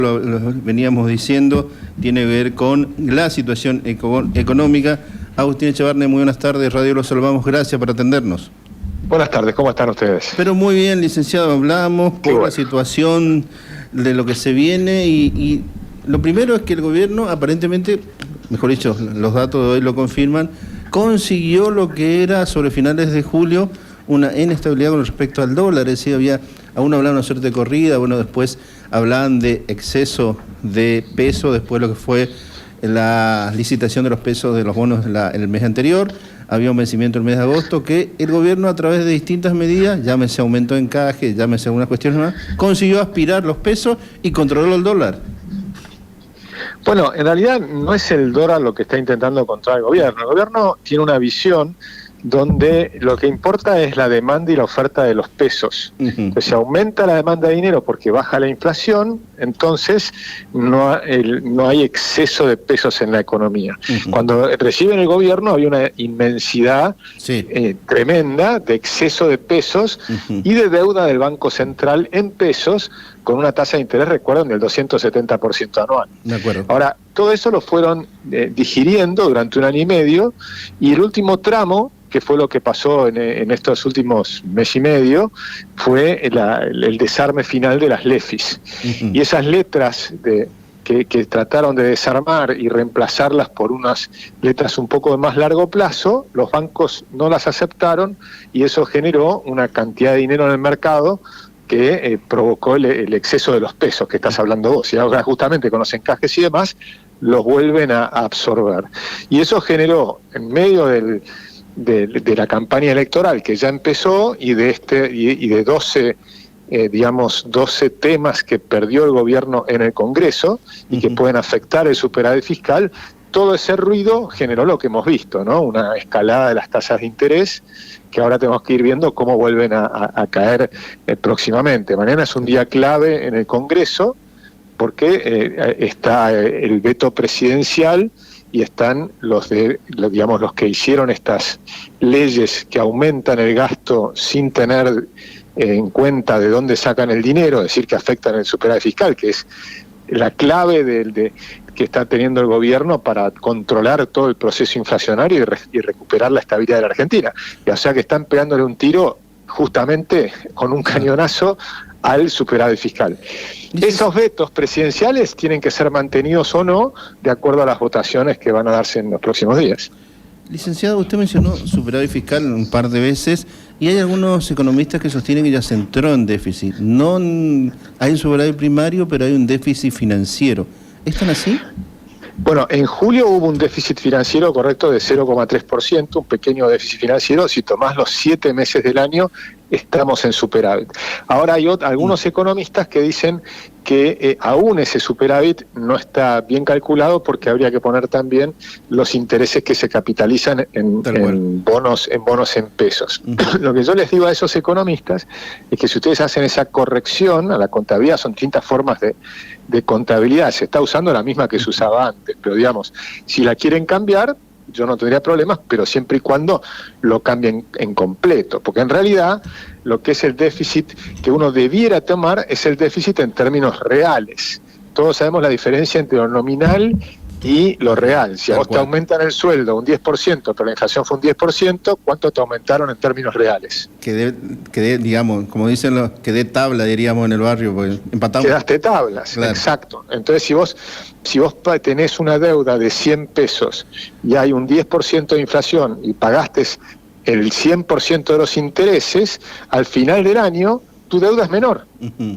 Lo veníamos diciendo, tiene que ver con la situación económica. Agustín Echevarne, muy buenas tardes, Radio Lo Salvamos, gracias por atendernos. Buenas tardes, ¿cómo están ustedes? Pero muy bien, licenciado, hablamos por la situación de lo que se viene y lo primero es que el gobierno aparentemente, mejor dicho, los datos de hoy lo confirman, consiguió lo que era sobre finales de julio una inestabilidad con respecto al dólar, es decir, aún hablaban de una suerte de corrida, bueno, después hablaban de exceso de peso, después lo que fue la licitación de los pesos de los bonos en el mes anterior, había un vencimiento el mes de agosto, que el gobierno a través de distintas medidas, llámese aumento de encaje, llámese algunas cuestiones más, consiguió aspirar los pesos y controló el dólar. Bueno, en realidad no es el dólar lo que está intentando controlar el gobierno. El gobierno tiene una visión donde lo que importa es la demanda y la oferta de los pesos. Entonces, si aumenta la demanda de dinero porque baja la inflación, entonces no hay exceso de pesos en la economía. Cuando reciben el gobierno había una inmensidad tremenda de exceso de pesos y de deuda del Banco Central en pesos con una tasa de interés, recuerden, del 270% anual. De acuerdo. Ahora, todo eso lo fueron digiriendo durante un año y medio, y el último tramo, que fue lo que pasó en estos últimos mes y medio, fue el desarme final de las LEFIs. Y esas letras que trataron de desarmar y reemplazarlas por unas letras un poco de más largo plazo, los bancos no las aceptaron y eso generó una cantidad de dinero en el mercado que provocó el exceso de los pesos que estás hablando vos. Y ahora justamente con los encajes y demás, los vuelven a absorber. Y eso generó, en medio de la campaña electoral que ya empezó y de 12 temas que perdió el gobierno en el Congreso y que pueden afectar el superávit fiscal, todo ese ruido generó lo que hemos visto, ¿no? Una escalada de las tasas de interés que ahora tenemos que ir viendo cómo vuelven a caer próximamente. Mañana es un día clave en el Congreso porque está el veto presidencial y están los que hicieron estas leyes que aumentan el gasto sin tener en cuenta de dónde sacan el dinero, es decir, que afectan el superávit fiscal, que es la clave que está teniendo el gobierno para controlar todo el proceso inflacionario y recuperar la estabilidad de la Argentina. O sea que están pegándole un tiro justamente con un cañonazo al superávit fiscal. Esos vetos presidenciales tienen que ser mantenidos o no de acuerdo a las votaciones que van a darse en los próximos días. Licenciado, usted mencionó superávit fiscal un par de veces y hay algunos economistas que sostienen que ya se entró en déficit. No hay un superávit primario, pero hay un déficit financiero. ¿Están así? Bueno, en julio hubo un déficit financiero correcto de 0,3%, un pequeño déficit financiero. Si tomás los 7 meses del año, estamos en superávit. Ahora hay algunos economistas que dicen que aún ese superávit no está bien calculado porque habría que poner también los intereses que se capitalizan en bonos en pesos. Lo que yo les digo a esos economistas es que si ustedes hacen esa corrección a la contabilidad, son distintas formas de contabilidad, se está usando la misma que se usaba antes, pero digamos, si la quieren cambiar, yo no tendría problemas, pero siempre y cuando lo cambien en completo, porque en realidad lo que es el déficit que uno debiera tomar es el déficit en términos reales. Todos sabemos la diferencia entre lo nominal y lo real. Si a vos te aumentan el sueldo un 10%, pero la inflación fue un 10%, ¿cuánto te aumentaron en términos reales? Que dé, digamos, como dicen que dé tabla, diríamos en el barrio, porque empatamos. Quedaste tablas, claro. Exacto. Entonces, si vos tenés una deuda de 100 pesos y hay un 10% de inflación y pagaste el 100% de los intereses, al final del año tu deuda es menor,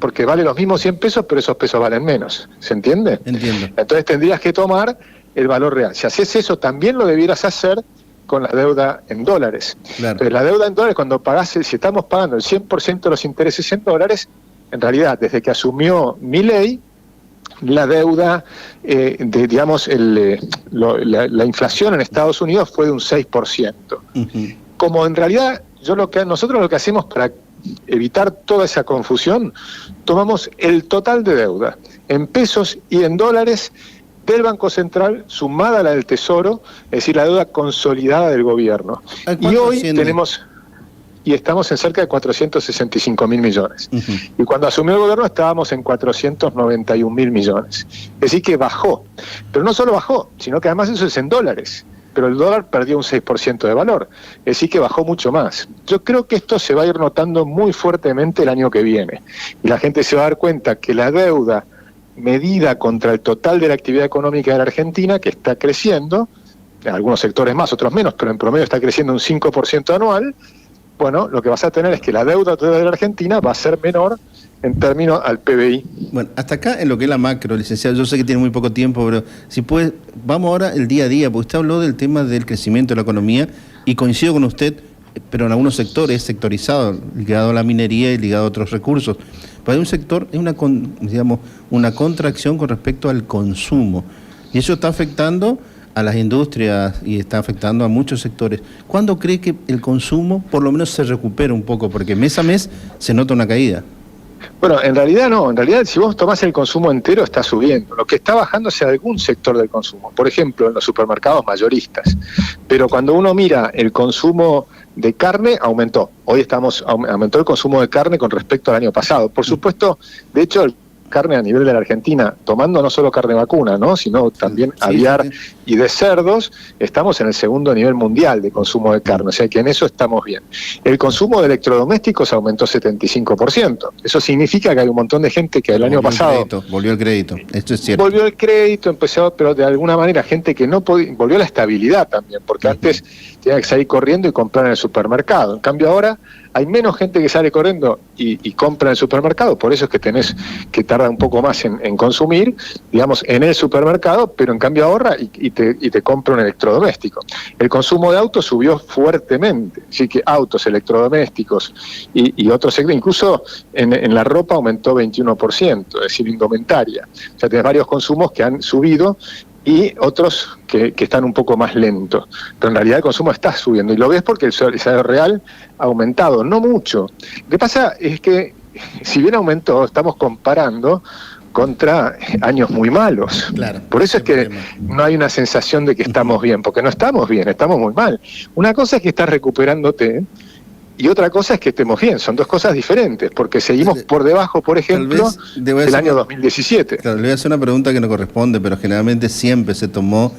porque vale los mismos 100 pesos, pero esos pesos valen menos. ¿Se entiende? Entiendo. Entonces tendrías que tomar el valor real. Si haces eso, también lo debieras hacer con la deuda en dólares. Claro. Entonces, la deuda en dólares, cuando pagás, si estamos pagando el 100% de los intereses en dólares, en realidad, desde que asumió Milei, la deuda, la inflación en Estados Unidos fue de un 6%. Como en realidad, nosotros lo que hacemos para evitar toda esa confusión, tomamos el total de deuda en pesos y en dólares del Banco Central sumada a la del Tesoro, es decir, la deuda consolidada del gobierno. Y hoy tenemos y estamos en cerca de 465.000 millones. Ujú. Y cuando asumió el gobierno estábamos en 491.000 millones. Es decir, que bajó. Pero no solo bajó, sino que además eso es en dólares. Pero el dólar perdió un 6% de valor. Es decir, que bajó mucho más. Yo creo que esto se va a ir notando muy fuertemente el año que viene. Y la gente se va a dar cuenta que la deuda medida contra el total de la actividad económica de la Argentina, que está creciendo, en algunos sectores más, otros menos, pero en promedio está creciendo un 5% anual, bueno, lo que vas a tener es que la deuda total de la Argentina va a ser menor en términos al PBI. Bueno, hasta acá en lo que es la macro, licenciado, yo sé que tiene muy poco tiempo, pero si puede, vamos ahora el día a día, porque usted habló del tema del crecimiento de la economía y coincido con usted, pero en algunos sectores sectorizado, ligado a la minería y ligado a otros recursos. Pero hay un sector, hay una contracción con respecto al consumo y eso está afectando a las industrias y está afectando a muchos sectores. ¿Cuándo cree que el consumo por lo menos se recupera un poco? Porque mes a mes se nota una caída. Bueno, en realidad no, en realidad si vos tomás el consumo entero está subiendo. Lo que está bajando es algún sector del consumo, por ejemplo en los supermercados mayoristas. Pero cuando uno mira el consumo de carne, aumentó. Hoy aumentó el consumo de carne con respecto al año pasado. Por supuesto, de hecho, carne a nivel de la Argentina, tomando no solo carne vacuna, ¿no?, sino también aviar y de cerdos, estamos en el segundo nivel mundial de consumo de carne, o sea que en eso estamos bien. El consumo de electrodomésticos aumentó 75%. Eso significa que hay un montón de gente que el año pasado... Volvió el crédito, esto es cierto. Volvió el crédito, empezó, pero de alguna manera gente que no podía... Volvió la estabilidad también, porque antes tenía que salir corriendo y comprar en el supermercado. En cambio ahora hay menos gente que sale corriendo y compra en el supermercado, por eso es que tenés que tardar un poco más en consumir, digamos, en el supermercado, pero en cambio ahorra y te compra un electrodoméstico. El consumo de autos subió fuertemente, así que autos, electrodomésticos y otros sectores, incluso en la ropa aumentó 21%, es decir, indumentaria. O sea, tenés varios consumos que han subido y otros que están un poco más lentos. Pero en realidad el consumo está subiendo, y lo ves porque el salario real ha aumentado, no mucho. Lo que pasa es que, si bien aumentó, estamos comparando contra años muy malos. Claro, por eso es que no hay una sensación de que estamos bien, porque no estamos bien, estamos muy mal. Una cosa es que estás recuperándote, y otra cosa es que estemos bien. Son dos cosas diferentes, porque seguimos por debajo, por ejemplo, del año 2017. Claro, le voy a hacer una pregunta que no corresponde, pero generalmente siempre se tomó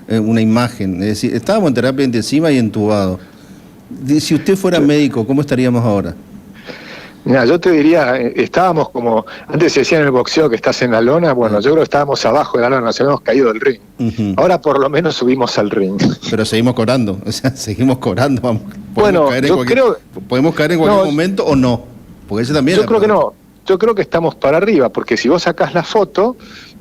una imagen. Es decir, estábamos en terapia intensiva y entubado. Si usted fuera médico, ¿cómo estaríamos ahora? Mira, yo te diría, estábamos como, antes se decía en el boxeo que estás en la lona, bueno, yo creo que estábamos abajo de la lona, nos habíamos caído del ring. Ahora por lo menos subimos al ring. Pero seguimos cobrando, o sea, seguimos cobrando. Vamos, bueno, podemos caer en cualquier momento o no, porque ese también. Yo creo que no, yo creo que estamos para arriba, porque si vos sacás la foto,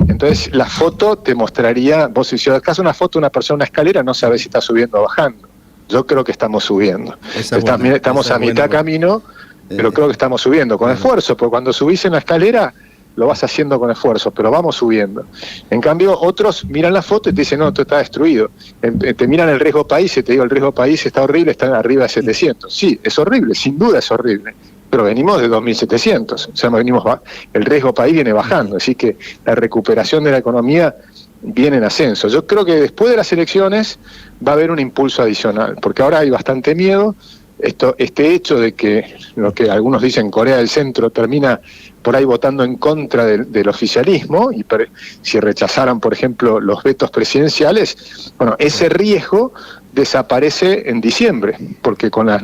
entonces la foto te mostraría, vos si sacás una foto de una persona en una escalera, no sabés si está subiendo o bajando. Yo creo que estamos subiendo. Estamos a mitad camino, pero creo que estamos subiendo con esfuerzo, porque cuando subís en la escalera lo vas haciendo con esfuerzo, pero vamos subiendo. En cambio, otros miran la foto y te dicen, no, esto está destruido. Te miran el riesgo país y te digo, el riesgo país está horrible, está arriba de 700. Sí, es horrible, sin duda es horrible, pero venimos de 2.700. O sea, el riesgo país viene bajando, así que la recuperación de la economía viene en ascenso. Yo creo que después de las elecciones va a haber un impulso adicional, porque ahora hay bastante miedo. Este hecho de que lo que algunos dicen Corea del Centro termina por ahí votando en contra del oficialismo, y si rechazaran, por ejemplo, los vetos presidenciales, bueno, ese riesgo desaparece en diciembre, porque con las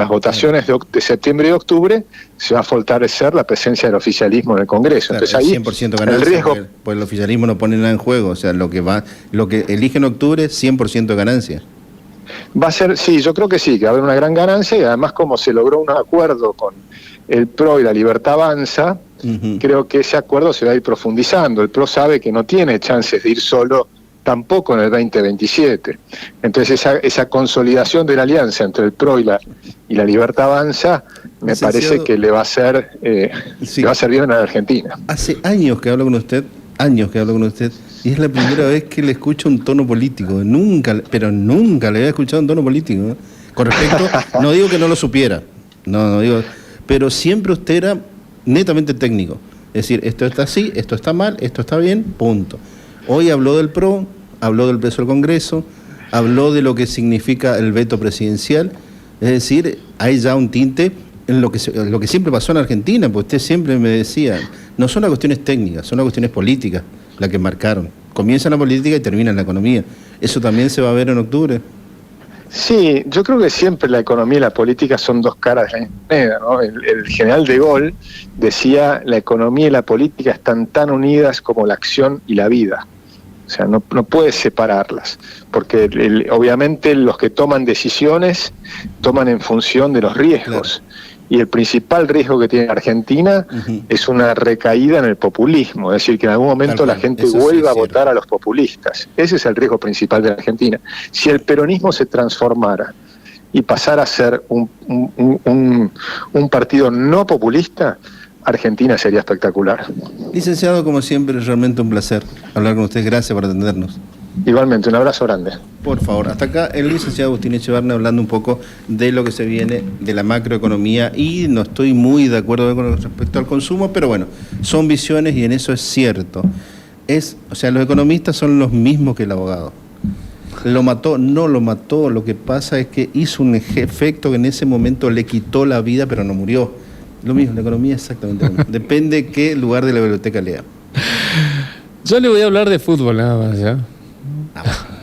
votaciones de septiembre y octubre se va a fortalecer la presencia del oficialismo en el Congreso. Claro, entonces ahí 100% ganancia, el riesgo, pues el oficialismo no pone nada en juego, o sea, lo que elige en octubre, 100% ganancia. Va a ser, sí, yo creo que sí, que va a haber una gran ganancia, y además como se logró un acuerdo con el PRO y la Libertad Avanza, creo que ese acuerdo se va a ir profundizando. El PRO sabe que no tiene chances de ir solo tampoco en el 2027. Entonces esa consolidación de la alianza entre el PRO y la Libertad Avanza me parece que le va a hacer bien a la Argentina. Hace años que hablo con usted, y es la primera vez que le escucho un tono político. Nunca le había escuchado un tono político, ¿no? Con respecto, no digo que no lo supiera, no digo, pero siempre usted era netamente técnico. Es decir, esto está así, esto está mal, esto está bien, punto. Hoy habló del PRO, habló del peso del Congreso, habló de lo que significa el veto presidencial. Es decir, hay ya un tinte en lo que siempre pasó en Argentina, porque usted siempre me decía, no son las cuestiones técnicas, son las cuestiones políticas las que marcaron. Comienza la política y termina en la economía. ¿Eso también se va a ver en octubre? Sí, yo creo que siempre la economía y la política son dos caras de la moneda, ¿no? El general de Gaulle decía, la economía y la política están tan unidas como la acción y la vida. O sea, no puedes separarlas, porque obviamente los que toman decisiones toman en función de los riesgos. Claro. Y el principal riesgo que tiene Argentina es una recaída en el populismo, es decir, que en algún momento la gente vuelva a votar a los populistas. Ese es el riesgo principal de la Argentina. Si el peronismo se transformara y pasara a ser un partido no populista, Argentina sería espectacular. Licenciado, como siempre, es realmente un placer hablar con usted. Gracias por atendernos. Igualmente, un abrazo grande. Por favor, hasta acá el licenciado Agustín Echevarne hablando un poco de lo que se viene de la macroeconomía, y no estoy muy de acuerdo con respecto al consumo, pero bueno, son visiones y en eso es cierto. O sea, los economistas son los mismos que el abogado. ¿Lo mató? No lo mató. Lo que pasa es que hizo un efecto que en ese momento le quitó la vida, pero no murió. Lo mismo, la economía es exactamente lo mismo. Depende de qué lugar de la biblioteca lea. Yo le voy a hablar de fútbol nada más, ¿ya?